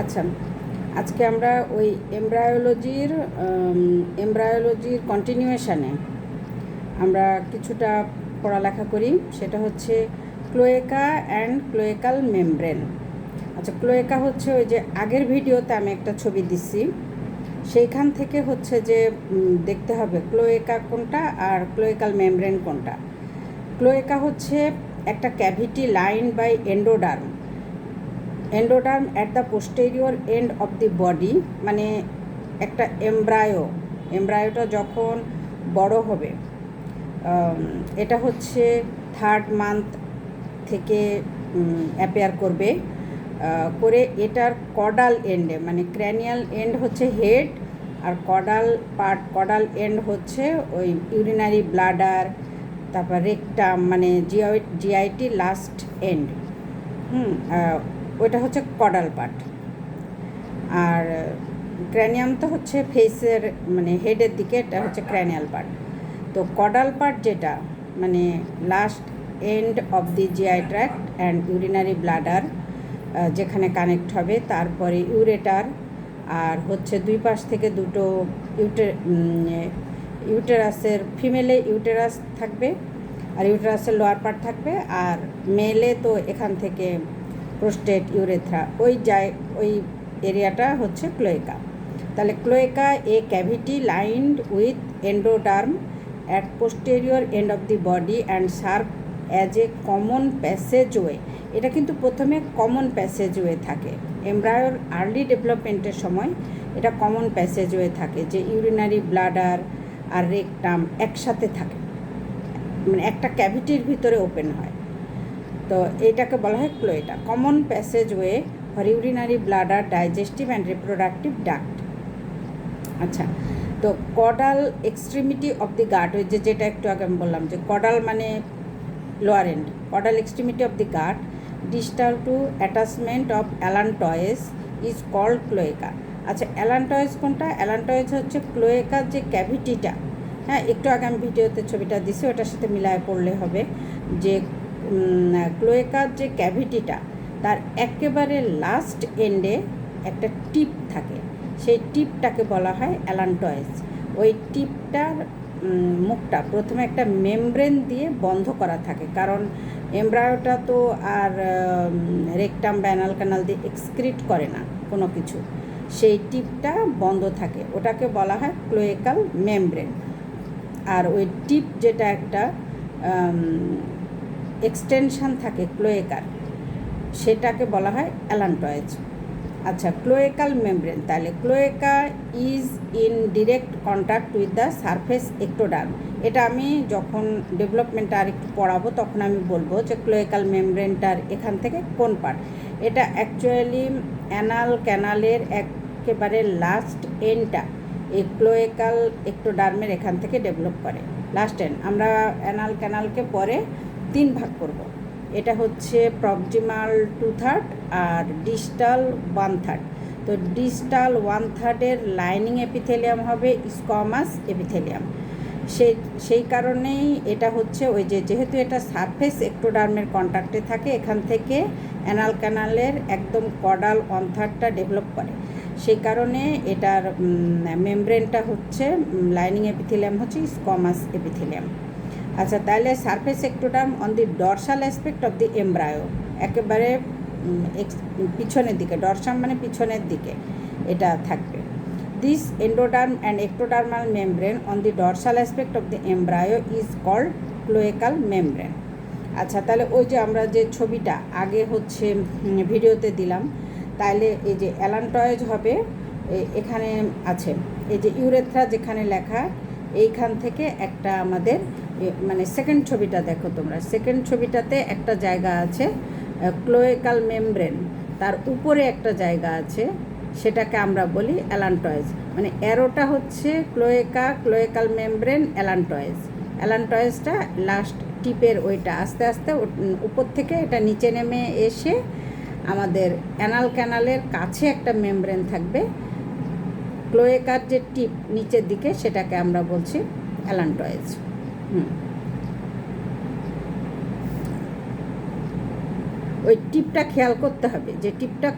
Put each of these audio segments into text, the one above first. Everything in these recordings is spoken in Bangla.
আচ্ছা, আজকে আমরা ওই এমব্রায়োলজির কন্টিনিউয়েশানে আমরা কিছুটা পড়ালেখা করি। সেটা হচ্ছে ক্লোয়েকা অ্যান্ড ক্লোয়েকাল মেমব্রেন। আচ্ছা, ক্লোয়েকা হচ্ছে ওই যে আগের ভিডিওতে আমি একটা ছবি দিচ্ছি, সেইখান থেকে হচ্ছে যে দেখতে হবে ক্লোয়েকা কোনটা আর ক্লোয়েকাল মেমব্রেন কোনটা। ক্লোয়েকা হচ্ছে একটা cavity line by endoderm at the posterior end of the body, মানে একটা এমব্রায়োটা যখন বড় হবে, এটা হচ্ছে 3rd মান্থ থেকে অ্যাপিয়ার করবে, করে এটার কডাল এন্ডে, মানে ক্র্যানিয়াল এন্ড হচ্ছে হেড, আর কডাল এন্ড হচ্ছে ওই ইউরিনারি ব্লাডার, তারপর রেকটাম মানে জিআইটি লাস্ট এন্ড, ওইটা হচ্ছে কডাল পার্ট। আর ক্র্যানিয়াম তো হচ্ছে ফেসের মানে হেডের দিকে, এটা হচ্ছে ক্র্যানিয়াল পার্ট। তো কডাল পার্ট যেটা মানে last and of the GI tract and urinary bladder যেখানে কানেক্ট হবে, তারপরে ইউরেটার, আর হচ্ছে দুই পাশ থেকে দুটো ইউটেরাসের, ফিমেলে ইউটেরাস থাকবে আর ইউটেরাসের লোয়ার পার্ট থাকবে, আর মেলে তো এখান থেকে প্রোস্টেট, ইউরেথ্রা, ওই এরিয়াটা হচ্ছে ক্লোয়েকা। তাহলে cloaca a cavity lined with endoderm at posterior end of the body and serve as a common passageway. এটা কিন্তু প্রথমে কমন প্যাসেজওয়ে থাকে, এমব্রায়োর আর্লি ডেভেলপমেন্টের সময় এটা কমন প্যাসেজওয়ে থাকে, যে ইউরিনারি ব্লাডার আর রেকটাম একসাথে থাকে, মানে একটা ক্যাভিটির ভিতরে ওপেন হয়। তো এইটাকে বলা হয় ক্লোয়েটা, common passageway for urinary bladder, digestive and reproductive duct. আচ্ছা, তো caudal extremity of the gut, ওই যেটা একটু আগে আমি বললাম যে কডাল মানে lower end, caudal extremity of the gut distal to attachment of allantois is called cloaca. আচ্ছা, অ্যালান্টয়েস কোনটা? অ্যালান্টয়েস হচ্ছে ক্লোয়েকার যে ক্যাভিটিটা, হ্যাঁ, একটু আগে আমি ভিডিওতে ছবিটা দিছি, ওটার সাথে মিলায় পড়লে হবে যে ক্লোয়েকার যে ক্যাভিটিটা তার একেবারে লাস্ট এন্ডে একটা টিপ থাকে, সেই টিপটাকে বলা হয় অ্যালান্টয়েস। ওই টিপটার মুখটা প্রথমে একটা মেমব্রেন দিয়ে বন্ধ করা থাকে, কারণ এমব্রায়োটা তো আর রেকটাম বা অ্যানাল ক্যানাল দিয়ে এক্সক্রিট করে না কোনো কিছু, সেই টিপটা বন্ধ থাকে, ওটাকে বলা হয় ক্লোয়েকাল মেমব্রেন। আর ওই টিপ যেটা একটা এক্সটেনশান থাকে ক্লোয়েকার, সেটাকে বলা হয় অ্যালান্টয়েজ। আচ্ছা, ক্লোয়েকাল মেমব্রেন, তাহলে cloaca is in direct contact with the surface ectoderm. এটা আমি যখন ডেভেলপমেন্টটা আর একটু পড়াবো তখন আমি বলবো যে ক্লোয়েকাল মেমব্রেনটার এখান থেকে কোন পার্ট। এটা অ্যাকচুয়ালি অ্যানাল ক্যানালের একেবারে লাস্ট এন্ডটা এই ক্লোয়েকাল এক্টোডার্মের এখান থেকে ডেভেলপ করে, লাস্ট এন্ড। আমরা অ্যানাল ক্যানালকে পরে 3 ভাগ করব। এটা হচ্ছে প্রক্সিমাল 2/3 আর ডিস্টাল 1/3। তো ডিস্টাল 1/3-এর লাইনিং এপিথেলিয়াম হবে স্কোয়ামাস এপিথেলিয়াম। সেই কারণেই এটা হচ্ছে ওই যেহেতু এটা সারফেস এক্টোডার্মের কন্ট্যাক্টে থাকে, এখান থেকে অ্যানাল ক্যানালের একদম কডাল 1/3টা ডেভেলপ করে, সেই কারণে এটার মেমব্রেনটা হচ্ছে লাইনিং এপিথেলিয়াম হচ্ছে স্কোয়ামাস এপিথেলিয়াম। আচ্ছা, তাহলে surface ectoderm on the dorsal aspect of the embryo, একেবারে পিছনের দিকে, ডরসাম মানে পিছনের দিকে এটা থাকবে। This endoderm and ectodermal membrane on the dorsal aspect of the embryo is called cloacal membrane. আচ্ছা, তাহলে ওই যে আমরা যে ছবিটা আগে হচ্ছে ভিডিওতে দিলাম, তাহলে এই যে অ্যালান্টয়েজ হবে এখানে আছে, এই যে ইউরেথ্রা যেখানে লেখা, এইখান থেকে একটা আমাদের মানে সেকেন্ড ছবিটা দেখো তোমরা, সেকেন্ড ছবিটাতে একটা জায়গা আছে ক্লোয়েকাল মেমব্রেন, তার উপরে একটা জায়গা আছে, সেটাকে আমরা বলি অ্যালান্টয়েজ। মানে অ্যারোটা হচ্ছে ক্লোয়েকাল মেমব্রেন অ্যালান্টয়েজটা লাস্ট টিপের ওইটা আস্তে আস্তে উপর থেকে এটা নিচে নেমে এসে আমাদের অ্যানাল ক্যানালের কাছে একটা মেমব্রেন থাকবে, ক্লোয়েকার যে টিপ নিচের দিকে সেটাকে আমরা বলছি অ্যালান্টয়েজ। ওই টিপটা খেয়াল করতে হবে যে টিপটা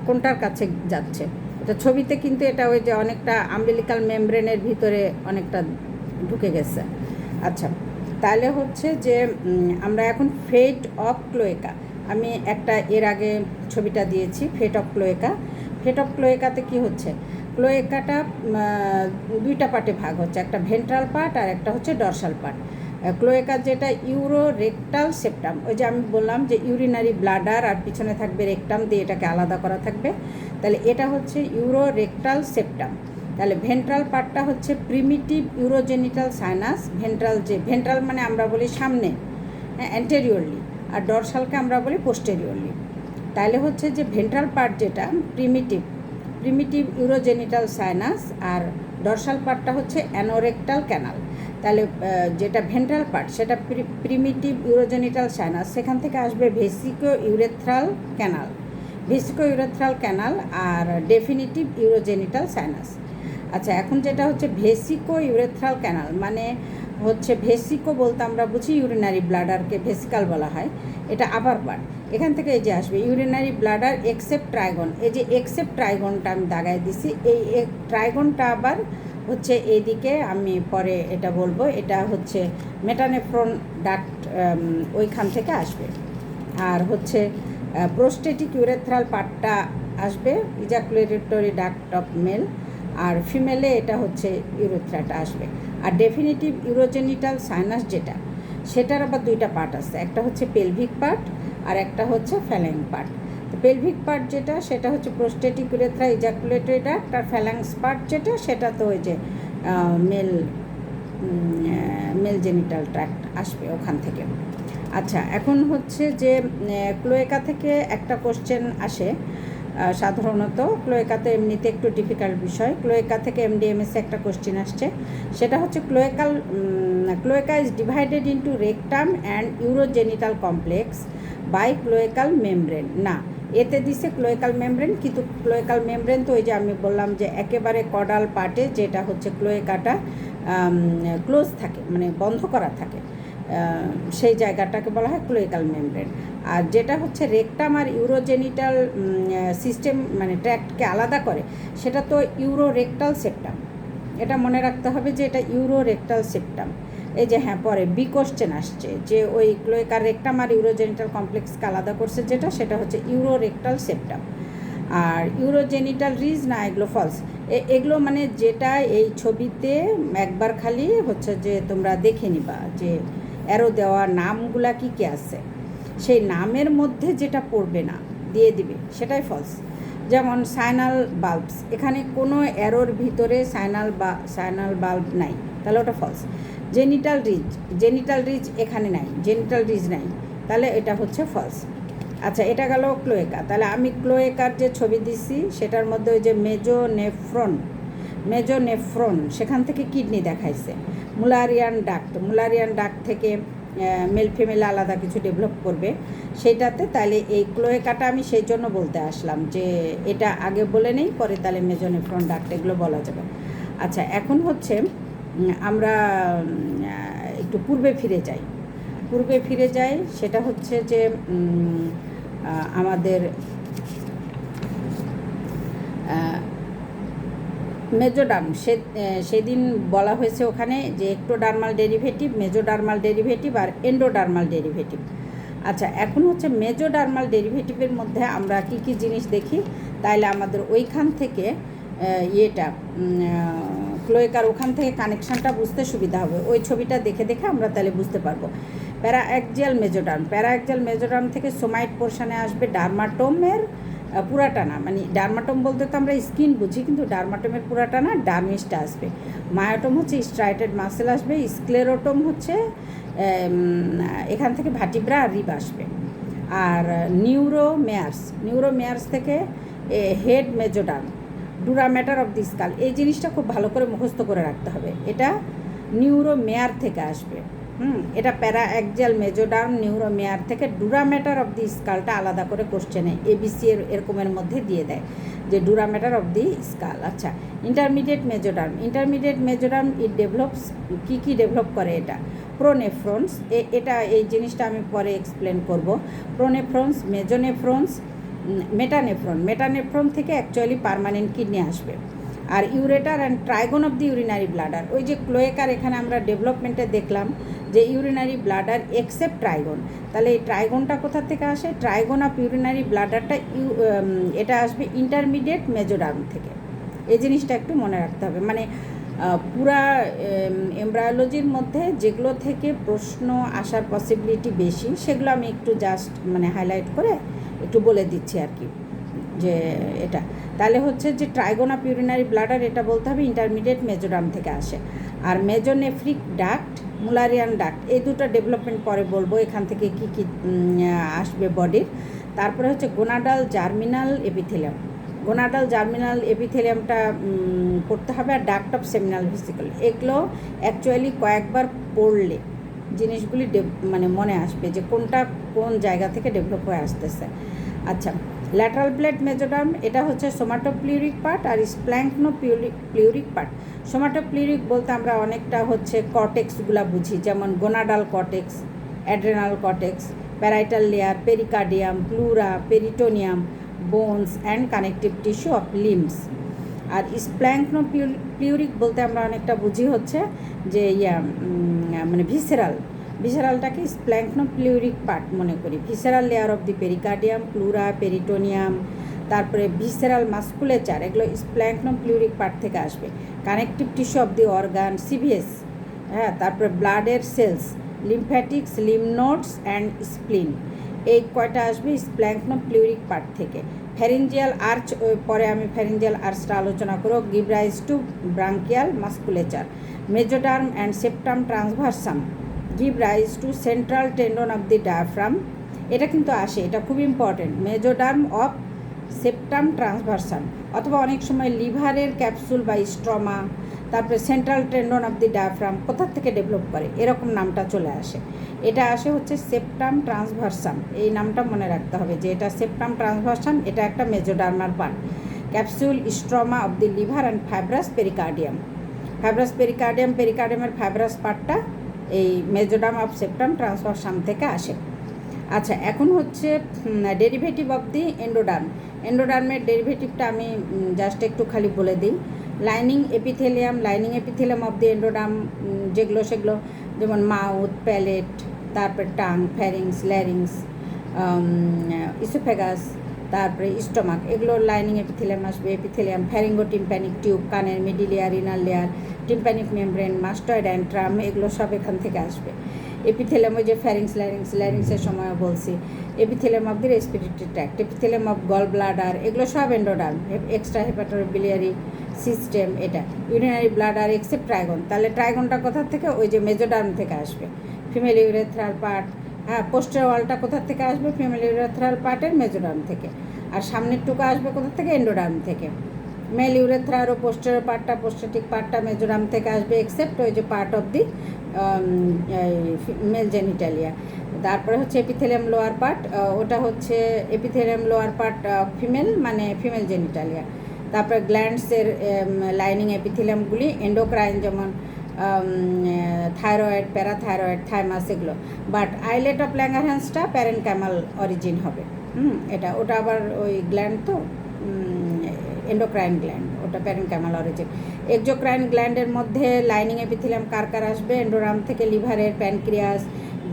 কোনটার কাছে যাচ্ছে। এটা ছবিতে কিন্তু এটা ওই যে অনেকটা আম্বিলিকাল মেমব্রেনের ভিতরে অনেকটা ঢুকে গেছে। আচ্ছা, তাহলে হচ্ছে যে আমরা এখন ফেট অফ ক্লোয়েকা, আমি একটা এর আগে ছবিটা দিয়েছি ফেট অফ ক্লোয়েকা। ফেট অফ ক্লোয়েকাতে কী হচ্ছে, ক্লোয়েকাটা দুইটা পার্টে ভাগ হচ্ছে, একটা ভেন্ট্রাল পার্ট আর একটা হচ্ছে ডরসাল পার্ট। ক্লোয়েকার যেটা ইউরো রেকটাল সেপ্টাম, ওই যে আমি বললাম যে ইউরিনারি ব্লাডার আর পিছনে থাকবে রেকটাম দিয়ে এটাকে আলাদা করা থাকবে, তাহলে এটা হচ্ছে ইউরো রেকটাল সেপ্টাম। তাহলে ভেন্ট্রাল পার্টটা হচ্ছে প্রিমিটিভ ইউরোজেনিটাল সাইনাস, ভেন্ট্রাল মানে আমরা বলি সামনে, অ্যান্টেরিয়রলি, আর ডরসালকে আমরা বলি পোস্টেরিয়রলি। তাহলে হচ্ছে যে ভেন্ট্রাল পার্ট যেটা প্রিমিটিভ ইউরোজেনিটাল সাইনাস, আর ডরসাল পার্টটা হচ্ছে অ্যানোরেকটাল ক্যানাল। তাহলে যেটা ভেন্ট্রাল পার্ট সেটা প্রিমিটিভ ইউরোজেনিটাল সাইনাস, সেখান থেকে আসবে ভেসিকো ইউরেথ্রাল ক্যানাল আর ডেফিনিটিভ ইউরোজেনিটাল সাইনাস। আচ্ছা, এখন যেটা হচ্ছে ভেসিকো ইউরেথ্রাল ক্যানাল, মানে হচ্ছে ভেসিকো বলতে আমরা বুঝি ইউরিনারি ব্লাডারকে ভেসিকাল বলা হয়, এটা আপার পার্ট। এখান থেকে এই যে আসবে ইউরিনারি ব্লাডার এক্সেপ্ট ট্রাইগন, এই যে এক্সেপ্ট ট্রাইগনটা আমি দাগায় দিছি, এই ট্রাইগনটা আবার হচ্ছে এইদিকে, আমি পরে এটা বলবো, এটা হচ্ছে মেটানেফ্রন ডাক্ট, ওইখান থেকে আসবে। আর হচ্ছে প্রোস্টেটিক ইউরেথ্রাল পার্টটা আসবে ইজাকুলেটরি ডাক্ট অফ মেল, আর ফিমেলে এটা হচ্ছে ইউরেথ্রাটা আসবে। আর ডেফিনিটিভ ইউরোজেনিটাল সাইনাস যেটা, সেটার আবার দুইটা পার্ট আছে, একটা হচ্ছে পেলভিক পার্ট আর একটা হচ্ছে ফ্যালাং পার্ট। তো পেলভিক পার্ট যেটা সেটা হচ্ছে প্রোস্টেটিক ইউরেথ্রা ইজাকুলেটরি ডাক্ট, আর ফ্যালাংস পার্ট যেটা সেটা তো ওই যে মেল জেনিটাল ট্র্যাক্ট আসবে ওখান থেকে। আচ্ছা, এখন হচ্ছে যে ক্লোয়েকা থেকে একটা কোশ্চেন আসে সাধারণত, ক্লোয়েকাতে এমনিতে একটু ডিফিকাল্ট বিষয়, ক্লোয়েকা থেকে এমডিএমএসে একটা কোশ্চেন আসছে, সেটা হচ্ছে cloaca is divided into rectum and urogenital complex by cloacal membrane. না, এতে দিছে ক্লোয়েকাল মেমব্রেন, কিন্তু ক্লোয়েকাল মেমব্রেন তো ওই যে আমি বললাম যে একেবারে কডাল পার্টে যেটা হচ্ছে ক্লোয়েকাটা ক্লোজ থাকে, মানে বন্ধ করা থাকে, সেই জায়গাটাকে বলা হয় ক্লোয়েকাল মেমব্রেন। আর যেটা হচ্ছে রেকটাম আর ইউরোজেনিটাল সিস্টেম মানে ট্র্যাক্টকে আলাদা করে, সেটা তো ইউরো রেকটাল সেপ্টাম। এটা মনে রাখতে হবে যে এটা ইউরো রেকটাল সেপ্টাম। এই যে হ্যাঁ, পরে বি কোশ্চেন আসছে যে ওই ক্লোয়েকার রেকটাম আর ইউরোজেনিটাল কমপ্লেক্সকে আলাদা করছে যেটা, সেটা হচ্ছে ইউরো রেকটাল সেপ্টাম। আর ইউরোজেনিটাল রিজ না, এগুলো ফলস। এগুলো মানে যেটা এই ছবিতে একবার খালি হচ্ছে যে তোমরা দেখে নিবা যে অ্যারো দেওয়া নামগুলা কী কী আছে, সেই নামের মধ্যে যেটা পড়বে না দিয়ে দিবে সেটাই ফলস। যেমন সাইনাল বাল্বস, এখানে কোনো অ্যারোর ভিতরে সাইনাল বাল্ব নাই, তাহলে ওটা ফলস। জেনিটাল রিজ এখানে নাই, জেনিটাল রিজ নাই, তাহলে এটা হচ্ছে ফলস। আচ্ছা, এটা গেল ক্লোয়েকা। তাহলে আমি ক্লোয়েকার যে ছবি দিছি সেটার মধ্যে ওই যে মেজোনেফ্রন সেখান থেকে কিডনি দেখাইছে। মুলারিয়ান ডাক্ট থেকে মেল ফিমেল আলাদা কিছু ডেভেলপ করবে সেইটাতে। তাহলে এই ক্লোয়েকাটা আমি সেই জন্য বলতে আসলাম যে এটা আগে বলে নেই, পরে তাহলে মেজোনেফ্রন ডাক্ট এগুলো বলা যাবে। আচ্ছা, এখন হচ্ছে আমরা একটু পূর্বে ফিরে যাই, সেটা হচ্ছে যে আমাদের মেজোডার্ম, সেদিন বলা হয়েছে ওখানে যে একটোডার্মাল ডেরিভেটিভ, মেজোডার্মাল ডেরিভেটিভ আর এন্ডোডার্মাল ডেরিভেটিভ। আচ্ছা, এখন হচ্ছে মেজোডার্মাল ডেরিভেটিভের মধ্যে আমরা কী কী জিনিস দেখি, তাইলে আমাদের ওইখান থেকে ক্লোয়েকার ওখান থেকে কানেকশানটা বুঝতে সুবিধা হবে। ওই ছবিটা দেখে আমরা তাহলে বুঝতে পারবো। প্যারাঅ্যাক্সিয়াল মেজোডার্ম থেকে সোমাইট পোর্শনে আসবে ডার্মাটোমের পুরাটা না, মানে ডার্মাটোম বলতে তো আমরা স্কিন বুঝি, কিন্তু ডার্মাটোমের পুরাটা না, ডার্মিসটা আসবে। মায়োটোম হচ্ছে স্ট্রাইটেড মাসেল আসবে। স্ক্লেরোটোম হচ্ছে এখান থেকে ভার্টিব্রা আর রিব আসবে। আর নিউরোমেয়ার্স থেকে head mesoderm, dura mater of the skull, এই জিনিসটা খুব ভালো করে মুখস্থ করে রাখতে হবে, এটা নিউরোমেয়ার থেকে আসবে। এটা প্যারাঅ্যাক্সিয়াল মেজোডার্ম নিউরোমেয়ার থেকে। ডুরামেটার অফ দি স্কালটা আলাদা করে কোশ্চেনে এবিসি এরকমের মধ্যে দিয়ে দেয় যে ডুরামেটার অফ দি স্কাল। আচ্ছা, ইন্টারমিডিয়েট মেজোডার্ম ইট ডেভেলপস, কী ডেভেলপ করে এটা, প্রোনেফ্রন্স, এটা এই জিনিসটা আমি পরে এক্সপ্লেন করব। প্রোনেফ্রন্স, মেজোনেফ্রন্স, মেটানেফ্রন থেকে অ্যাকচুয়ালি পার্মানেন্ট কিডনি আসবে। আর ureter and trigone of the urinary bladder, ওই যে ক্লোয়েকার এখানে আমরা ডেভেলপমেন্টে দেখলাম যে ইউরিনারি ব্লাডার এক্সেপ্ট ট্রাইগন, তাহলে এই ট্রাইগনটা কোথা থেকে আসে? ট্রাইগন অফ ইউরিনারি ব্লাডারটা এটা আসবে ইন্টারমিডিয়েট মেজোডার্ম থেকে। এই জিনিসটা একটু মনে রাখতে হবে। মানে পুরা এমব্রায়োলজির মধ্যে যেগুলো থেকে প্রশ্ন আসার পসিবিলিটি বেশি সেগুলো আমি একটু জাস্ট মানে হাইলাইট করে একটু বলে দিচ্ছি আর কি, যে এটা তাহলে হচ্ছে যে ট্রাইগন অফ ইউরিনারি ব্লাডার, এটা বলতে হবে ইন্টারমিডিয়েট মেজোডার্ম থেকে আসে। আর মেজোনেফ্রিক ডাক্ট, মুলারিয়ান ডাক্ট, এই দুটো ডেভেলপমেন্ট পরে বলবো এখান থেকে কি কি আসবে বডির। তারপরে হচ্ছে gonadal germinal epithelium, gonadal germinal এপিথেলিয়ামটা পড়তে হবে। আর ডাক্ট অফ সেমিনাল ভেসিকল, এগুলো অ্যাকচুয়ালি কয়েকবার পড়লে জিনিসগুলি মানে মনে আসবে যে কোনটা কোন জায়গা থেকে ডেভেলপ হয়ে আসতেছে। আচ্ছা, ল্যাটারাল প্লেট মেজোডার্ম, এটা হচ্ছে সোমাটোপ্লিউরিক পার্ট আর প্লিউরিক পার্ট। সোমাটোপ্লিউরিক বলতে আমরা অনেকটা হচ্ছে কর্টেক্সগুলা বুঝি, যেমন gonadal cortex, adrenal cortex, parietal layer, pericardium, pleura, peritoneum, bones and connective tissue of limbs. আর প্লিউরিক বলতে আমরা অনেকটা বুঝি হচ্ছে যে মানে ভিসেরালটাকে প্লিউরিক পার্ট মনে করি। Visceral layer of the pericardium, pleura, peritoneum, তারপরে ভিসেরাল মাস্কুলেচার, এগুলো প্লিউরিক পার্ট থেকে আসবে। Connective tissue of the organ, CVS, হ্যাঁ, তারপরে ব্লাডের cells, lymphatics, lymph nodes and spleen, এই কয়টা আসবে প্লিউরিক পার্ট থেকে। ফ্যারিঞ্জিয়াল আর্চ, পরে আমি ফ্যারিঞ্জিয়াল আর্চটা আলোচনা করব। Give rise to branchial musculature. Mesoderm and septum transversum give rise to central tendon of the diaphragm, এটা কিন্তু আসে, এটা খুব ইম্পর্টেন্ট। মেজোডার্ম অফ সেপ্টাম ট্রান্সভার্সাম, অথবা অনেক সময় লিভারের ক্যাপসুল বা স্ট্রমা, তারপরে central tendon of the diaphragm কোথা থেকে ডেভেলপ করে এরকম নামটা চলে আসে। এটা আসে হচ্ছে সেপ্টাম ট্রান্সভার্সাম, এই নামটা মনে রাখতে হবে যে এটা সেপ্টাম ট্রান্সভার্সাম, এটা একটা মেজোডার্মার part. Capsule, stroma of the liver and fibrous pericardium, পেরিকার্ডিয়ামের ফাইব্রাস পার্টটা এই মেজোডার্ম অফ সেপ্টাম ট্রান্সভার্সাম থেকে আসে। আচ্ছা, এখন হচ্ছে ডেরিভেটিভ অফ দি এন্ডোডার্মের ডেরিভেটিভটা আমি জাস্ট একটু খালি বলে দিই। Lining epithelium of the endoderm যেগুলো সেগুলো যেমন মাউথ, প্যালেট, তারপরে টাং, ফ্যারিংস, ল্যারিংস, ইসোফেগাস, তারপরে স্টমাক, এগুলো লাইনিং এপিথেলিয়াম আসবে। এপিথেলিয়াম, ফ্যারিঙ্গো টিম্প্যানিক টিউব, কানের middle layer, inner layer, tympanic membrane, mastoid antrum, এগুলো সব এখান থেকে আসবে। এপিথেলিয়াম, ওই যে ফ্যারিংস, ল্যারিংসের সময় বলছি। Epithelium of the respiratory tract, epithelium of gall bladder, এগুলো সব এন্ডোডার্ম। এক্সট্রা হেপাটোবিলিয়ারি সিস্টেম, এটা ইউরিনারি ব্লাডার এক্সেপ্ট ট্রাইগন, তাহলে ট্রাইগনটা কোথা থেকে? ওই যে মেজোডার্ম থেকে আসবে। ফিমেল ইউরেথ্রাল পার্ট, হ্যাঁ, পোস্টার ওয়ালটা কোথা থেকে আসবে? ফিমেল ইউরেথ্রাল পার্টের মেজোডার্ম থেকে। আর সামনের টুকু আসবে কোথা থেকে? এন্ডোডার্ম থেকে। মেল ইউরেথ্রার ও পোস্টারের পার্টটা, পোস্টেটিক পার্টটা মেজোডার্ম থেকে আসবে, এক্সেপ্ট ওই যে part of the male genitalia. তারপরে হচ্ছে এপিথেলিয়াম লোয়ার পার্ট, ওটা হচ্ছে এপিথেলিয়াম লোয়ার পার্ট ফিমেল, মানে ফিমেল জেনিটালিয়া। তারপরে গ্ল্যান্ডসের লাইনিং এপিথেলিয়ামগুলি এন্ডোক্রাইন, যেমন থাইরয়েড, প্যারাথাইরয়েড, থাইমাস, এগুলো। বাট আইলেট অফ ল্যাঙ্গারহ্যান্সটা প্যারেনকাইমাল অরিজিন হবে। ওটা আবার ওই গ্ল্যান্ড তো এন্ডোক্রাইন গ্ল্যান্ড, ওটা প্যারেনকাইমাল অরিজিন। এক্সোক্রাইন গ্ল্যান্ডের মধ্যে লাইনিং এপিথেলিয়াম কার আসবে? এন্ডোরাম থেকে লিভারের, pancreas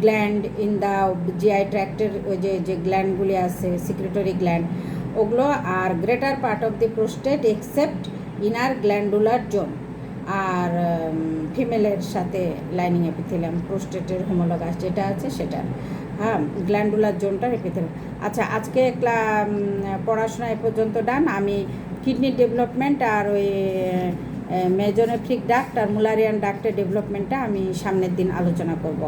gland, in the GI ট্র্যাক্টের ওই যে গ্ল্যান্ডগুলি আছে, সিক্রেটরি গ্ল্যান্ড, ওগুলো। আর greater part of the prostate except inner glandular zone. আর ফিমেলের সাথে লাইনিং এপিথেলিয়াম, প্রোস্টেটের হোমোলগাস যেটা আছে সেটা, হ্যাঁ, গ্ল্যান্ডুলার জোনটার এপিথেলিয়াম। আচ্ছা, আজকে পড়াশোনা এ পর্যন্ত ডান। আমি কিডনি ডেভেলপমেন্ট আর ওই মেজোনেফ্রিক ডাক্ট আর মুলারিয়ান ডাক্টের ডেভেলপমেন্টটা আমি সামনের দিন আলোচনা করব।